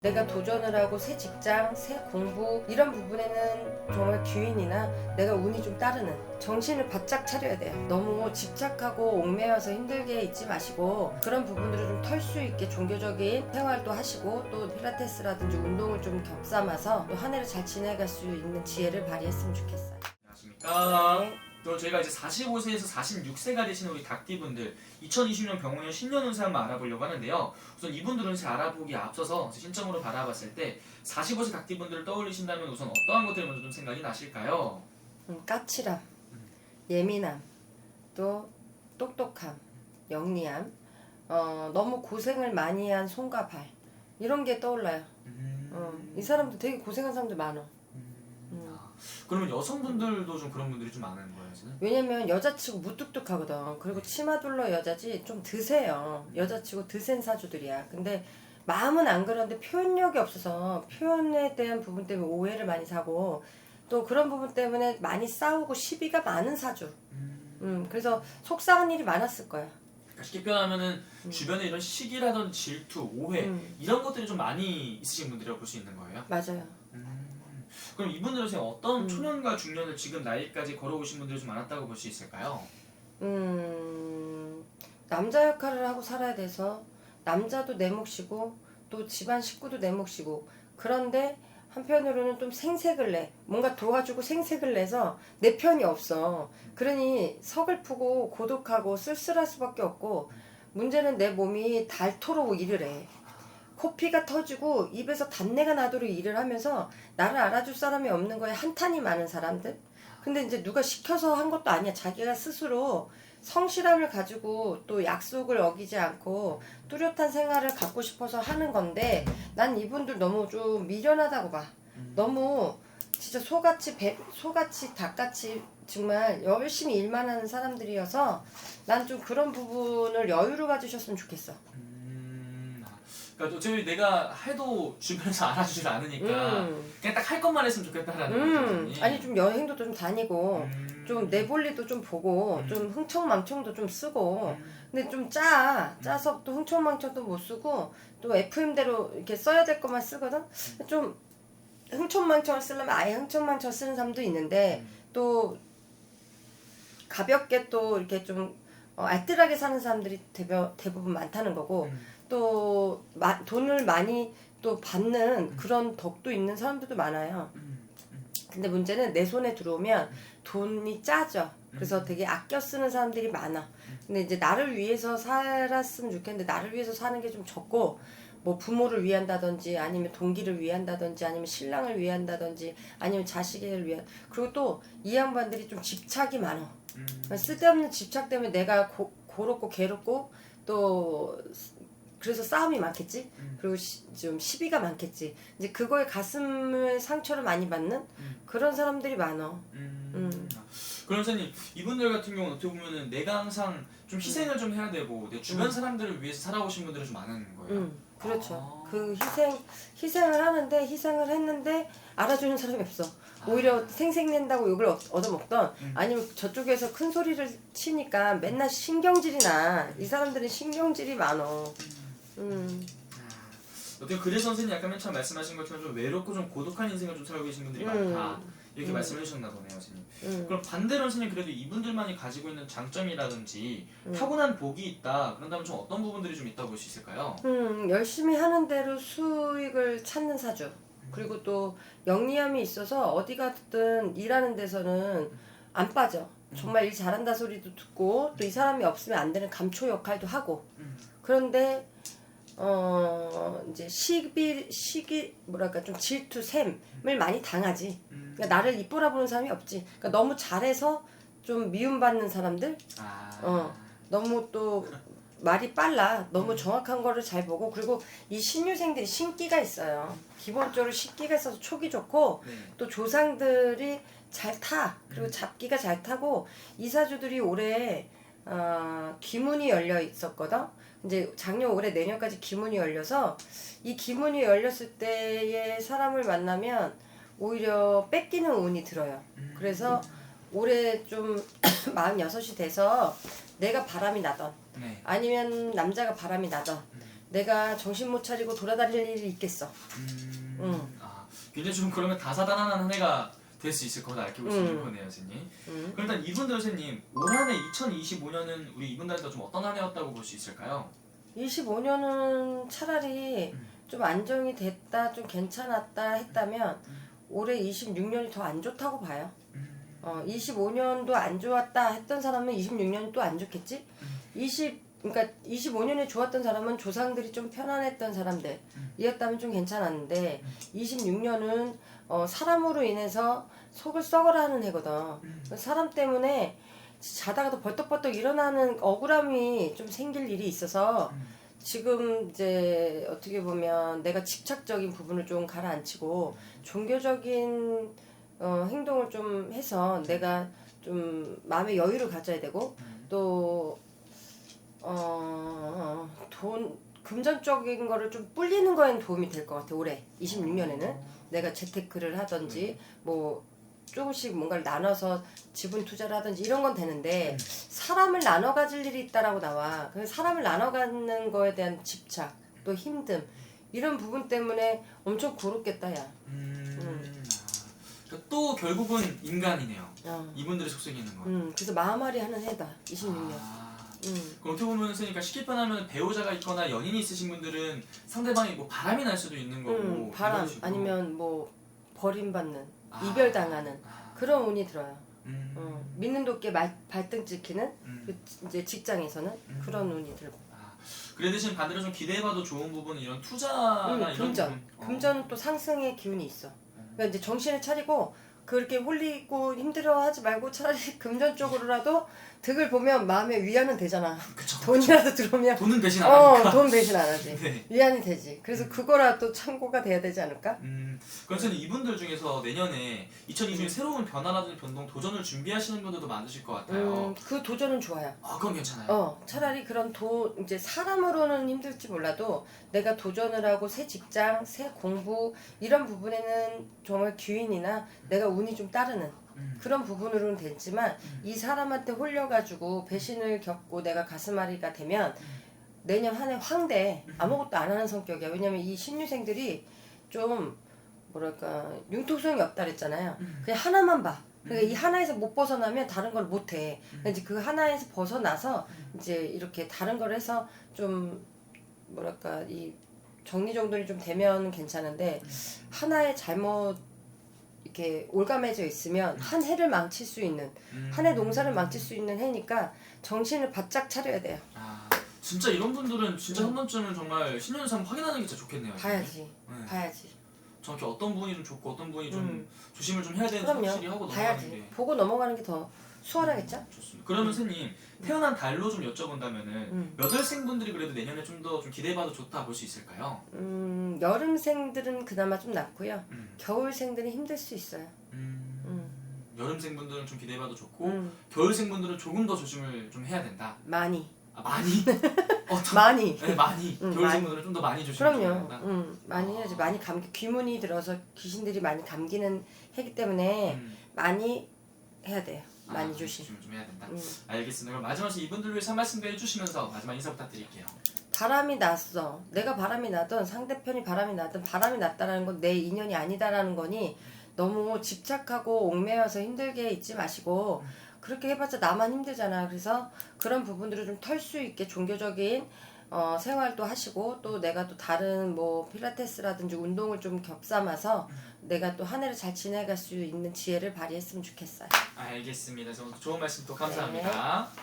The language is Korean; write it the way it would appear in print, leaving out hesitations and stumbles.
내가 도전을 하고 새 직장, 새 공부 이런 부분에는 정말 기운이나 내가 운이 좀 따르는 정신을 바짝 차려야 돼요. 너무 집착하고 옥매여서 힘들게 있지 마시고 그런 부분들을 좀 털 수 있게 종교적인 생활도 하시고 또 필라테스라든지 운동을 좀 겹삼아서 또 한 해를 잘 지내갈 수 있는 지혜를 발휘했으면 좋겠어요. 안녕하십니까. 네. 또 저희가 이제 45세에서 46세가 되시는 우리 닭띠분들 2020년 병원년 10년 운세 한번 알아보려고 하는데요. 우선 이분들은 제 알아보기에 앞서서 신점으로 바라봤을 때 45세 닭띠분들을 떠올리신다면 우선 어떠한 것들이 먼저 좀 생각이 나실까요? 까칠함, 예민함, 또 똑똑함, 영리함, 너무 고생을 많이 한 손과 발 이런 게 떠올라요. 이 사람도 되게 고생한 사람들 많아. 그러면 여성분들도 좀 그런 분들이 좀 많은 거예요, 지금? 왜냐면 여자치고 무뚝뚝하거든. 그리고 치마둘러 여자지 좀 드세요. 여자치고 드센 사주들이야. 근데 마음은 안 그런데 표현력이 없어서 표현에 대한 부분 때문에 오해를 많이 사고 또 그런 부분 때문에 많이 싸우고 시비가 많은 사주. 그래서 속상한 일이 많았을 거야. 그러니까 쉽게 표현하면은 주변에 이런 시기라든지 질투, 오해 이런 것들이 좀 많이 있으신 분들이라고 볼 수 있는 거예요? 맞아요. 그럼 이분들은 지금 어떤 초년과 중년을 지금 나이까지 걸어오신 분들이 좀 많았다고 볼 수 있을까요? 남자 역할을 하고 살아야 돼서 남자도 내 몫이고 또 집안 식구도 내 몫이고 그런데 한편으로는 좀 생색을 내 뭔가 도와주고 생색을 내서 내 편이 없어. 그러니 서글프고 고독하고 쓸쓸할 수밖에 없고 문제는 내 몸이 닳도록 일을 해. 코피가 터지고 입에서 단내가 나도록 일을 하면서 나를 알아줄 사람이 없는 거에 한탄이 많은 사람들. 근데 이제 누가 시켜서 한 것도 아니야. 자기가 스스로 성실함을 가지고 또 약속을 어기지 않고 뚜렷한 생활을 갖고 싶어서 하는 건데 난 이분들 너무 좀 미련하다고 봐. 너무 진짜 소같이 닭같이 정말 열심히 일만 하는 사람들이어서 난 좀 그런 부분을 여유를 가지셨으면 좋겠어. 그러니까 어차피 내가 해도 주변에서 알아주질 않으니까 그냥 딱 할 것만 했으면 좋겠다라는 거죠. 아니 좀 여행도 좀 다니고 좀 내볼리도 좀 보고 좀 흥청망청도 좀 쓰고 근데 좀 짜서 또 흥청망청도 못 쓰고 또 FM대로 이렇게 써야 될 것만 쓰거든. 좀 흥청망청을 쓰려면 아예 흥청망청 쓰는 사람도 있는데 또 가볍게 또 이렇게 좀 알뜰하게 사는 사람들이 대부분 많다는 거고 또 돈을 많이 또 받는 그런 덕도 있는 사람들도 많아요. 근데 문제는 내 손에 들어오면 돈이 짜져. 그래서 되게 아껴 쓰는 사람들이 많아. 근데 이제 나를 위해서 살았으면 좋겠는데 나를 위해서 사는 게 좀 적고 뭐 부모를 위한다든지 아니면 동기를 위한다든지 아니면 신랑을 위한다든지 아니면 자식을 위한 그리고 또 이 양반들이 좀 집착이 많아. 쓸데없는 집착 때문에 내가 고롭고 괴롭고 또 그래서 싸움이 많겠지. 그리고 좀 시비가 많겠지. 이제 그거에 가슴을 상처를 많이 받는 그런 사람들이 많아. 그럼 선생님 이분들 같은 경우는 어떻게 보면은 내가 항상 좀 희생을 좀 해야 되고 내 주변 사람들을 위해서 살아오신 분들은 좀 많은 거예요. 그렇죠. 그 희생을 하는데 희생을 했는데 알아주는 사람이 없어. 오히려 생색낸다고 욕을 얻어먹던 아니면 저쪽에서 큰 소리를 치니까 맨날 신경질이 나. 이 사람들은 신경질이 많어. 어떻게 그래서 선생님 약간 맨 처음 말씀하신 것처럼 좀 외롭고 좀 고독한 인생을 좀 살고 계신 분들이 많다 이렇게 말씀해 주셨나 보네요, 선생님. 그럼 반대로 선생님 그래도 이분들만이 가지고 있는 장점이라든지 타고난 복이 있다 그런다면 좀 어떤 부분들이 좀 있다고 볼 수 있을까요? 열심히 하는 대로 수익을 찾는 사주. 그리고 또 영리함이 있어서 어디 가든 일하는 데서는 안 빠져. 정말 일 잘한다 소리도 듣고 또 이 사람이 없으면 안 되는 감초 역할도 하고. 그런데 이제 뭐랄까 좀 질투, 샘을 많이 당하지. 그러니까 나를 이쁘라 보는 사람이 없지. 그러니까 너무 잘해서 좀 미움받는 사람들. 너무 또 말이 빨라. 너무 정확한 거를 잘 보고 그리고 이 신유생들이 신기가 있어요. 기본적으로 신기가 있어서 촉이 좋고 또 조상들이 잘 타. 그리고 잡기가 잘 타고 이사주들이 올해 기문이 열려 있었거든. 이제 작년, 올해, 내년까지 기문이 열려서 이 기문이 열렸을 때의 사람을 만나면 오히려 뺏기는 운이 들어요. 그래서 올해 좀 46이 돼서 내가 바람이 나던 아니면 남자가 바람이 나던 내가 정신 못 차리고 돌아다닐 일이 있겠어. 굉장히 좀 그러면 다사다난한 한 해가 될 수 있을 거다 이렇게 볼 수 있는 거네요, 선생님. 그럼 일단 이분들 선생님 올 한 해 2025년은 우리 이분들한테 좀 어떤 한 해였다고 볼 수 있을까요? 25년은 차라리 좀 안정이 됐다, 좀 괜찮았다 했다면 올해 26년이 더 안 좋다고 봐요. 25년도 안 좋았다 했던 사람은 26년이 또 안 좋겠지? 그러니까 25년에 좋았던 사람은 조상들이 좀 편안했던 사람들이었다면 좀 괜찮았는데 26년은 사람으로 인해서 속을 썩어라 하는 해거든. 사람 때문에 자다가도 벌떡벌떡 일어나는 억울함이 좀 생길 일이 있어서 지금 이제 어떻게 보면 내가 집착적인 부분을 좀 가라앉히고 종교적인 행동을 좀 해서 내가 좀 마음의 여유를 가져야 되고 또 금전적인 거를 좀 불리는 거에는 도움이 될 것 같아. 올해 26년에는 내가 재테크를 하든지 뭐 조금씩 뭔가를 나눠서 지분 투자를 하든지 이런 건 되는데 사람을 나눠 가질 일이 있다라고 나와. 그래서 사람을 나눠 갖는 거에 대한 집착 또 힘듦 이런 부분 때문에 엄청 고롭겠다 야. 그러니까 또 결국은 인간이네요. 이분들의 속성이 있는 거. 그래서 마음앓이 하는 해다 26년. 그럼 어떻게 보면 그러니까 쉽게 표현하면 배우자가 있거나 연인이 있으신 분들은 상대방이 뭐 바람이 날 수도 있는 거고 바람 아니면 뭐 버림받는 이별당하는 그런 운이 들어요. 믿는 도끼에 발등 찍히는 그 이제 직장에서는 그런 운이 들고. 그래 대신 반대로 좀 기대해봐도 좋은 부분은 이런 투자나 이런 금전. 금전은 또 상승의 기운이 있어. 그러니까 이제 정신을 차리고 그렇게 홀리고 힘들어하지 말고 차라리 금전 쪽으로라도 득을 보면 마음의 위안은 되잖아. 그쵸, 돈이라도 들어오면 돈은 대신 안 하니까. 돈 대신 안 하지. 네. 위안이 되지. 그래서 그거라도 참고가 돼야 되지 않을까? 그래서 이분들 중에서 내년에 2020년 새로운 변화라든지 변동, 도전을 준비하시는 분들도 많으실 것 같아요. 그 도전은 좋아요. 그건 괜찮아요. 차라리 그런 이제 사람으로는 힘들지 몰라도 내가 도전을 하고 새 직장, 새 공부 이런 부분에는 정말 기운이나 내가 운이 좀 따르는 그런 부분으로는 됐지만 이 사람한테 홀려가지고 배신을 겪고 내가 가슴앓이가 되면 내년 한 해 황대 아무것도 안 하는 성격이야. 왜냐면 이 신유생들이 좀 뭐랄까 융통성이 없다 그랬잖아요. 그냥 하나만 봐. 그러니까 이 하나에서 못 벗어나면 다른 걸 못 해. 그러니까 이제 그 하나에서 벗어나서 이제 이렇게 다른 걸 해서 좀 뭐랄까 이 정리정돈이 좀 되면 괜찮은데 하나의 잘못 이렇게 올가매져 있으면 한 해를 망칠 수 있는 한 해 농사를 망칠 수 있는 해니까 정신을 바짝 차려야 돼요. 진짜 이런 분들은 진짜 한 번쯤은 정말 신년사 확인하는 게 진짜 좋겠네요. 봐야지. 봐야지. 정확히 어떤 부분이 좀 좋고 어떤 부분이 좀 조심을 좀 해야 되는지 그럼요. 확실히 하고 봐야지. 넘어가는 게 보고 넘어가는 게 더 수월하겠죠? 좋습니다. 그러면 선생님 태어난 달로 좀 여쭤본다면은 몇 월생분들이 그래도 내년에 좀 더 좀 기대해봐도 좋다 볼 수 있을까요? 여름생들은 그나마 좀 낫고요. 겨울생들은 힘들 수 있어요. 여름생분들은 좀 기대해봐도 좋고 겨울생분들은 조금 더 조심을 좀 해야 된다. 많이. 많이? 많이. 네, 많이. 겨울생분들은 좀 더 많이 조심을 해야 된다. 그럼요. 많이 해야지. 많이 귀문이 들어서 귀신들이 많이 감기는 해기 때문에 많이 해야 돼요. 많이 조심. 좀 해야 된다. 알겠습니다. 그럼 마지막으로 이분들 위해서 한 말씀도 해주시면서 마지막 인사 부탁드릴게요. 바람이 났어. 내가 바람이 나든 상대편이 바람이 나든 바람이 났다라는 건 내 인연이 아니다라는 거니 너무 집착하고 옥매여서 힘들게 있지 마시고 그렇게 해봤자 나만 힘들잖아. 그래서 그런 부분들을 좀 털 수 있게 종교적인 생활도 하시고 또 내가 또 다른 뭐 필라테스라든지 운동을 좀 겹삼아서 내가 또 한 해를 잘 지내갈 수 있는 지혜를 발휘했으면 좋겠어요. 알겠습니다. 좋은 말씀 또 감사합니다. 네.